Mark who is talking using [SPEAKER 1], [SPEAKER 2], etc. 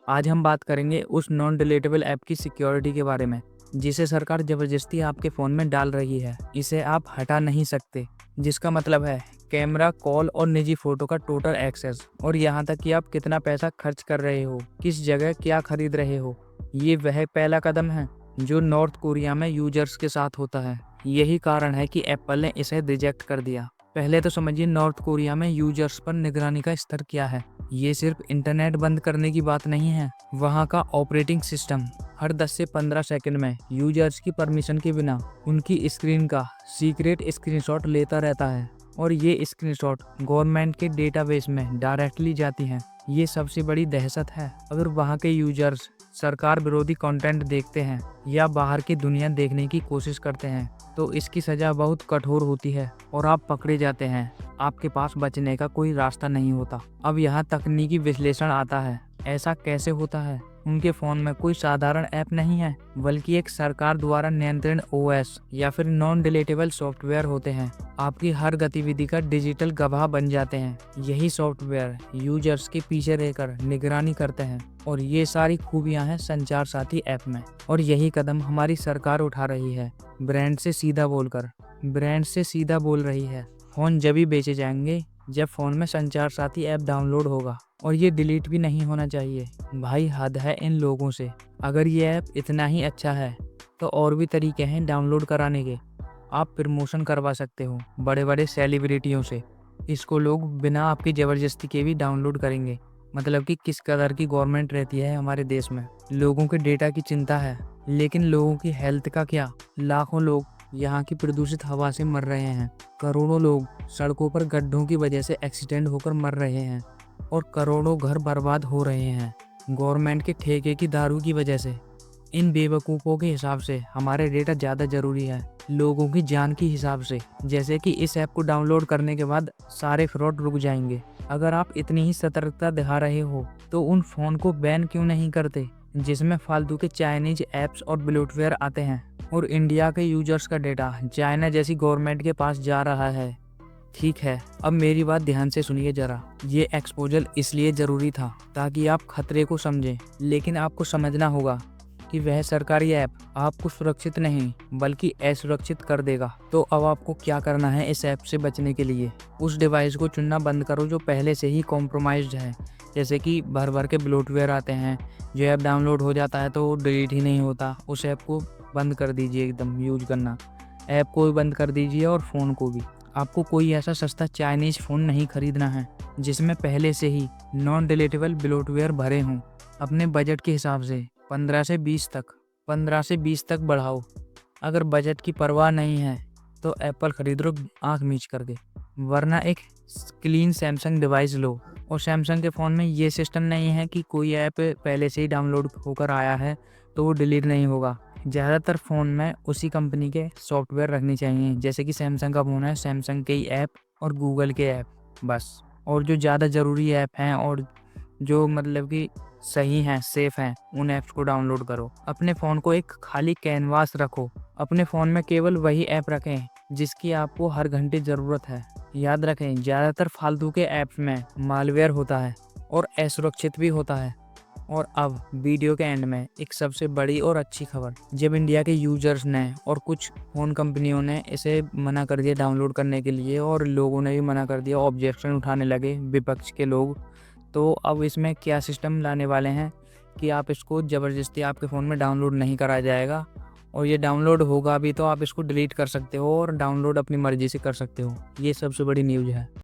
[SPEAKER 1] आज हम बात करेंगे उस नॉन डिलीटेबल ऐप की सिक्योरिटी के बारे में जिसे सरकार जबरदस्ती आपके फ़ोन में डाल रही है। इसे आप हटा नहीं सकते, जिसका मतलब है कैमरा, कॉल और निजी फ़ोटो का टोटल एक्सेस, और यहाँ तक कि आप कितना पैसा खर्च कर रहे हो, किस जगह क्या खरीद रहे हो। ये वह पहला कदम है जो नॉर्थ कोरिया में यूजर्स के साथ होता है। यही कारण है कि एप्पल ने इसे रिजेक्ट कर दिया। पहले तो समझिए नॉर्थ कोरिया में यूजर्स पर निगरानी का स्तर क्या है। ये सिर्फ इंटरनेट बंद करने की बात नहीं है, वहाँ का ऑपरेटिंग सिस्टम हर 10 से 15 सेकंड में यूजर्स की परमिशन के बिना उनकी स्क्रीन का सीक्रेट स्क्रीनशॉट लेता रहता है, और ये स्क्रीनशॉट गवर्नमेंट के डेटाबेस में डायरेक्टली जाती हैं। ये सबसे बड़ी दहशत है। अगर वहाँ के यूजर्स सरकार विरोधी कंटेंट देखते हैं या बाहर की दुनिया देखने की कोशिश करते हैं तो इसकी सज़ा बहुत कठोर होती है और आप पकड़े जाते हैं। आपके पास बचने का कोई रास्ता नहीं होता। अब यहाँ तकनीकी विश्लेषण आता है। ऐसा कैसे होता है? उनके फ़ोन में कोई साधारण ऐप नहीं है, बल्कि एक सरकार द्वारा नियंत्रण ओएस या फिर नॉन डिलीटेबल सॉफ्टवेयर होते हैं। आपकी हर गतिविधि का डिजिटल गवाह बन जाते हैं। यही सॉफ्टवेयर यूजर्स के पीछे रहकर निगरानी करते हैं, और ये सारी खूबियां हैं संचार साथी ऐप में। और यही कदम हमारी सरकार उठा रही है, ब्रांड से सीधा बोल रही है। फ़ोन जब ही बेचे जाएंगे जब फ़ोन में संचार साथी ऐप डाउनलोड होगा, और ये डिलीट भी नहीं होना चाहिए। भाई हद है इन लोगों से। अगर ये ऐप इतना ही अच्छा है तो और भी तरीके हैं डाउनलोड कराने के। आप प्रमोशन करवा सकते हो बड़े बड़े सेलिब्रिटियों से। इसको लोग बिना आपकी ज़बरदस्ती के भी डाउनलोड करेंगे। मतलब कि किस कदर की गवर्नमेंट रहती है हमारे देश में। लोगों के डेटा की चिंता है, लेकिन लोगों की हेल्थ का क्या? लाखों लोग यहाँ की प्रदूषित हवा से मर रहे हैं। करोड़ों लोग सड़कों पर गड्ढों की वजह से एक्सीडेंट होकर मर रहे हैं, और करोड़ों घर बर्बाद हो रहे हैं गवर्नमेंट के ठेके की दारू की वजह से। इन बेवकूफ़ों के हिसाब से हमारे डेटा ज़्यादा ज़रूरी है लोगों की जान के हिसाब से। जैसे कि इस ऐप को डाउनलोड करने के बाद सारे फ्रॉड रुक जाएंगे। अगर आप इतनी ही सतर्कता दिखा रहे हो तो उन फ़ोन को बैन क्यों नहीं करते जिसमें फालतू के चाइनीज ऐप्स और ब्लोटवेयर आते हैं, और इंडिया के यूजर्स का डेटा चाइना जैसी गवर्नमेंट के पास जा रहा है। ठीक है, अब मेरी बात ध्यान से सुनिए जरा। ये एक्सपोजर इसलिए ज़रूरी था ताकि आप खतरे को समझें, लेकिन आपको समझना होगा कि वह सरकारी ऐप आपको सुरक्षित नहीं बल्कि असुरक्षित कर देगा। तो अब आपको क्या करना है इस ऐप से बचने के लिए? उस डिवाइस को चुनना बंद करो जो पहले से ही कॉम्प्रोमाइज्ड है। जैसे कि भर भर के ब्लोटवेयर आते हैं, जो ऐप डाउनलोड हो जाता है तो वो डिलीट ही नहीं होता। उस ऐप को बंद कर दीजिए, एकदम यूज करना। ऐप को भी बंद कर दीजिए और फ़ोन को भी। आपको कोई ऐसा सस्ता चाइनीज़ फ़ोन नहीं खरीदना है जिसमें पहले से ही नॉन डिलीटेबल ब्लोटवेयर भरे हों। अपने बजट के हिसाब से 15 से 20 तक बढ़ाओ। अगर बजट की परवाह नहीं है तो एप्पल खरीद लो आँख मीच करके, वरना एक क्लीन सैमसंग डिवाइस लो। और सैमसंग के फ़ोन में ये सिस्टम नहीं है कि कोई ऐप पहले से ही डाउनलोड होकर आया है तो वो डिलीट नहीं होगा। ज़्यादातर फ़ोन में उसी कंपनी के सॉफ्टवेयर रखने चाहिए। जैसे कि सैमसंग का फ़ोन है, सैमसंग के ही ऐप और गूगल के ऐप बस। और जो ज़्यादा ज़रूरी ऐप हैं और जो मतलब कि सही हैं, सेफ़ हैं, उन ऐप्स को डाउनलोड करो। अपने फ़ोन को एक खाली कैनवास रखो। अपने फ़ोन में केवल वही ऐप रखें जिसकी आपको हर घंटे ज़रूरत है। याद रखें, ज़्यादातर फालतू के ऐप्स में मालवेयर होता है और असुरक्षित भी होता है। और अब वीडियो के एंड में एक सबसे बड़ी और अच्छी खबर। जब इंडिया के यूजर्स ने और कुछ फ़ोन कंपनियों ने इसे मना कर दिया डाउनलोड करने के लिए, और लोगों ने भी मना कर दिया, ऑब्जेक्शन उठाने लगे विपक्ष के लोग, तो अब इसमें क्या सिस्टम लाने वाले हैं कि आप इसको ज़बरदस्ती आपके फ़ोन में डाउनलोड नहीं कराया जाएगा, और ये डाउनलोड होगा भी तो आप इसको डिलीट कर सकते हो और डाउनलोड अपनी मर्ज़ी से कर सकते हो। ये सबसे बड़ी न्यूज़ है।